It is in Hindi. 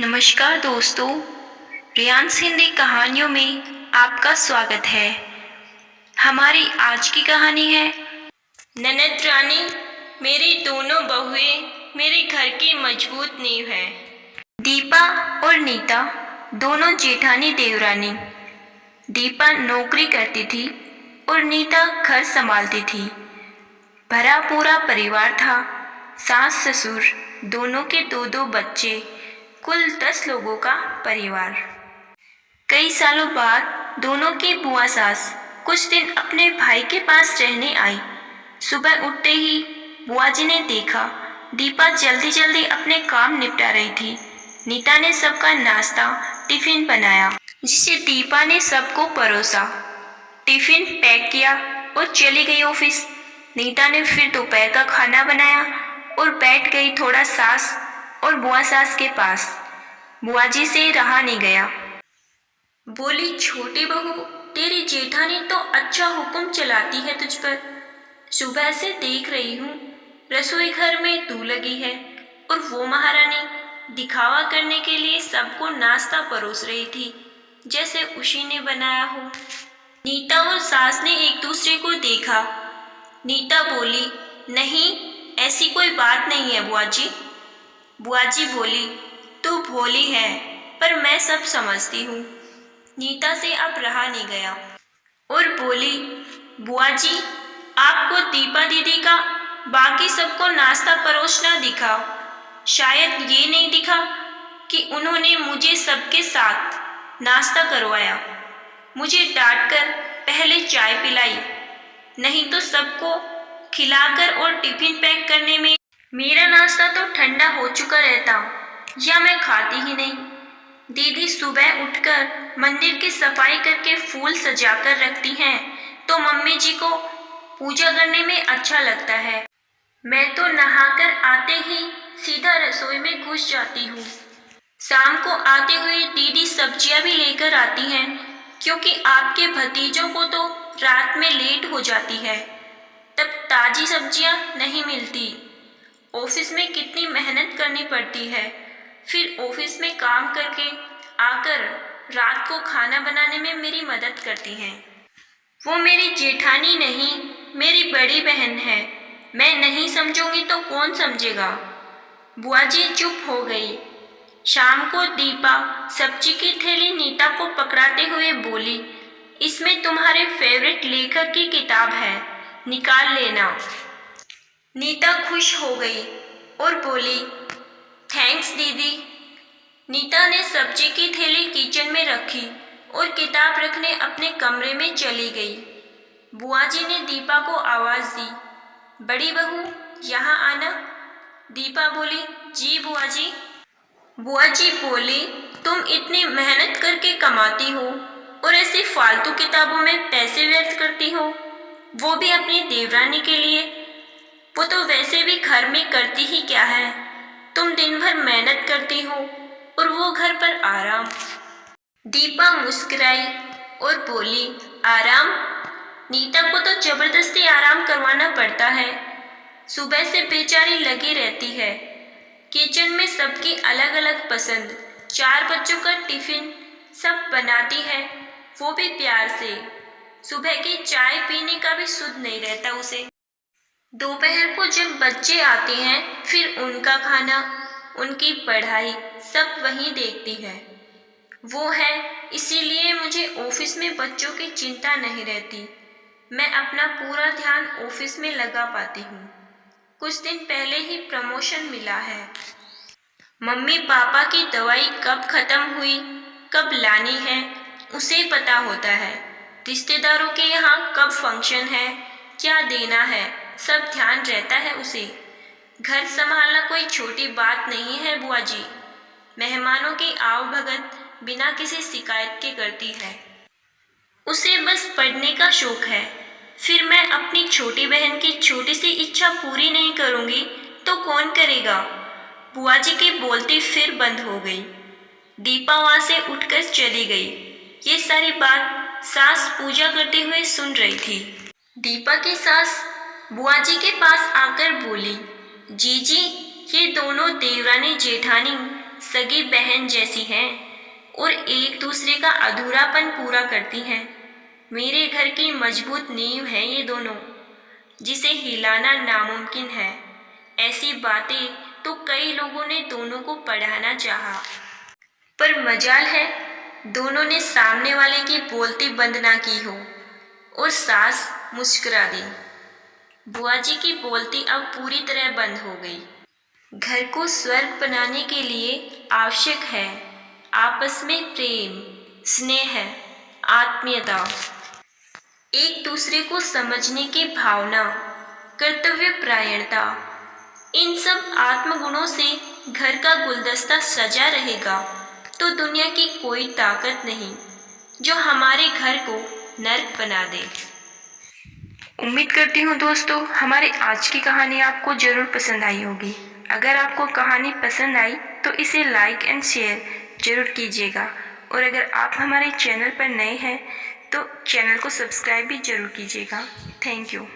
नमस्कार दोस्तों, रियांस हिंदी कहानियों में आपका स्वागत है। हमारी आज की कहानी है ननद रानी। मेरी दोनों बहुएं मेरे घर की मजबूत नींव है। दीपा और नीता दोनों जेठानी देवरानी। दीपा नौकरी करती थी और नीता घर संभालती थी। भरा पूरा परिवार था, सास ससुर दोनों के दो दो बच्चे, कुल 10 लोगों का परिवार। कई सालों बाद दोनों की बुआ सास कुछ दिन अपने भाई के पास रहने आई। सुबह उठते ही बुआ जी ने देखा दीपा जल्दी जल्दी अपने काम निपटा रही थी। नीता ने सबका नाश्ता टिफिन बनाया, जिसे दीपा ने सबको परोसा। टिफिन पैक किया और चली गई ऑफिस। नीता ने फिर दोपहर का खाना बनाया और बैठ गई थोड़ा सास और बुआ सास के पास। बुआ जी से रहा नहीं गया। बोली, छोटी बहू, तेरी जेठानी तो अच्छा हुक्म चलाती है तुझ पर। सुबह से देख रही हूँ रसोई घर में तू लगी है और वो महारानी दिखावा करने के लिए सबको नाश्ता परोस रही थी, जैसे उसी ने बनाया हो। नीता और सास ने एक दूसरे को देखा। नीता बोली, नहीं, ऐसी कोई बात नहीं है बुआ जी। बुआ जी बोली, तू भोली है, पर मैं सब समझती हूँ। नीता से अब रहा नहीं गया और बोली, बुआ जी, आपको दीपा दीदी का बाकी सबको नाश्ता परोसना दिखा। शायद ये नहीं दिखा कि उन्होंने मुझे सबके साथ नाश्ता करवाया, मुझे डांटकर पहले चाय पिलाई, नहीं तो सबको खिलाकर और टिफिन पैक करने में मेरा नाश्ता तो ठंडा हो चुका रहता, या मैं खाती ही नहीं। दीदी सुबह उठकर मंदिर की सफाई करके फूल सजाकर रखती हैं, तो मम्मी जी को पूजा करने में अच्छा लगता है। मैं तो नहाकर आते ही सीधा रसोई में घुस जाती हूँ। शाम को आते हुए दीदी सब्जियाँ भी लेकर आती हैं, क्योंकि आपके भतीजों को तो रात में लेट हो जाती है, तब ताज़ी सब्जियाँ नहीं मिलती। ऑफिस में कितनी मेहनत करनी पड़ती है, फिर ऑफिस में काम करके आकर रात को खाना बनाने में मेरी मदद करती हैं। वो मेरी जेठानी नहीं, मेरी बड़ी बहन है। मैं नहीं समझूंगी तो कौन समझेगा। बुआ जी चुप हो गई। शाम को दीपा सब्जी की थैली नीता को पकड़ाते हुए बोली, इसमें तुम्हारे फेवरेट लेखक की किताब है, निकाल लेना। नीता खुश हो गई और बोली, थैंक्स दीदी। नीता ने सब्जी की थैली किचन में रखी और किताब रखने अपने कमरे में चली गई। बुआ जी ने दीपा को आवाज़ दी, बड़ी बहू, यहाँ आना। दीपा बोली, जी बुआ जी। बुआ जी बोली, तुम इतनी मेहनत करके कमाती हो और ऐसी फालतू किताबों में पैसे व्यर्थ करती हो, वो भी अपनी देवरानी के लिए। वो तो वैसे भी घर में करती ही क्या है, तुम दिन भर मेहनत करती हो और वो घर पर आराम। दीपा मुस्कुराई और बोली, आराम? नीता को तो जबरदस्ती आराम करवाना पड़ता है। सुबह से बेचारी लगी रहती है। किचन में सबकी अलग अलग पसंद, 4 बच्चों का टिफिन सब बनाती है, वो भी प्यार से। सुबह की चाय पीने का भी सुध नहीं रहता उसे। दोपहर को जब बच्चे आते हैं, फिर उनका खाना, उनकी पढ़ाई सब वही देखती है। वो है, इसीलिए मुझे ऑफिस में बच्चों की चिंता नहीं रहती। मैं अपना पूरा ध्यान ऑफिस में लगा पाती हूँ। कुछ दिन पहले ही प्रमोशन मिला है। मम्मी पापा की दवाई कब ख़त्म हुई, कब लानी है, उसे पता होता है। रिश्तेदारों के यहाँ कब फंक्शन है, क्या देना है, सब ध्यान रहता है उसे। घर संभालना कोई छोटी बात नहीं है बुआ जी। मेहमानों की आवभगत बिना किसी शिकायत के करती है। उसे बस पढ़ने का शौक है। फिर मैं अपनी छोटी बहन की छोटी सी इच्छा पूरी नहीं करूँगी तो कौन करेगा। बुआ जी की बोलती फिर बंद हो गई। दीपा वहाँ से उठकर चली गई। ये सारी बात सास पूजा करते हुए सुन रही थी। दीपा की सास बुआ जी के पास आकर बोली, जीजी, ये दोनों देवरानी जेठानी सगी बहन जैसी हैं और एक दूसरे का अधूरापन पूरा करती हैं। मेरे घर की मजबूत नींव है ये दोनों, जिसे हिलाना नामुमकिन है। ऐसी बातें तो कई लोगों ने दोनों को पढ़ाना चाहा, पर मजाल है दोनों ने सामने वाले की बोलती बंद ना की हो और सास मुस्कुरा दी। बुआ जी की बोलती अब पूरी तरह बंद हो गई। घर को स्वर्ग बनाने के लिए आवश्यक है आपस में प्रेम, स्नेह, आत्मीयता, एक दूसरे को समझने की भावना, कर्तव्य परायणता। इन सब आत्मगुणों से घर का गुलदस्ता सजा रहेगा तो दुनिया की कोई ताकत नहीं जो हमारे घर को नर्क बना दे। उम्मीद करती हूँ दोस्तों हमारी आज की कहानी आपको ज़रूर पसंद आई होगी। अगर आपको कहानी पसंद आई तो इसे लाइक एंड शेयर ज़रूर कीजिएगा और अगर आप हमारे चैनल पर नए हैं तो चैनल को सब्सक्राइब भी ज़रूर कीजिएगा। Thank you.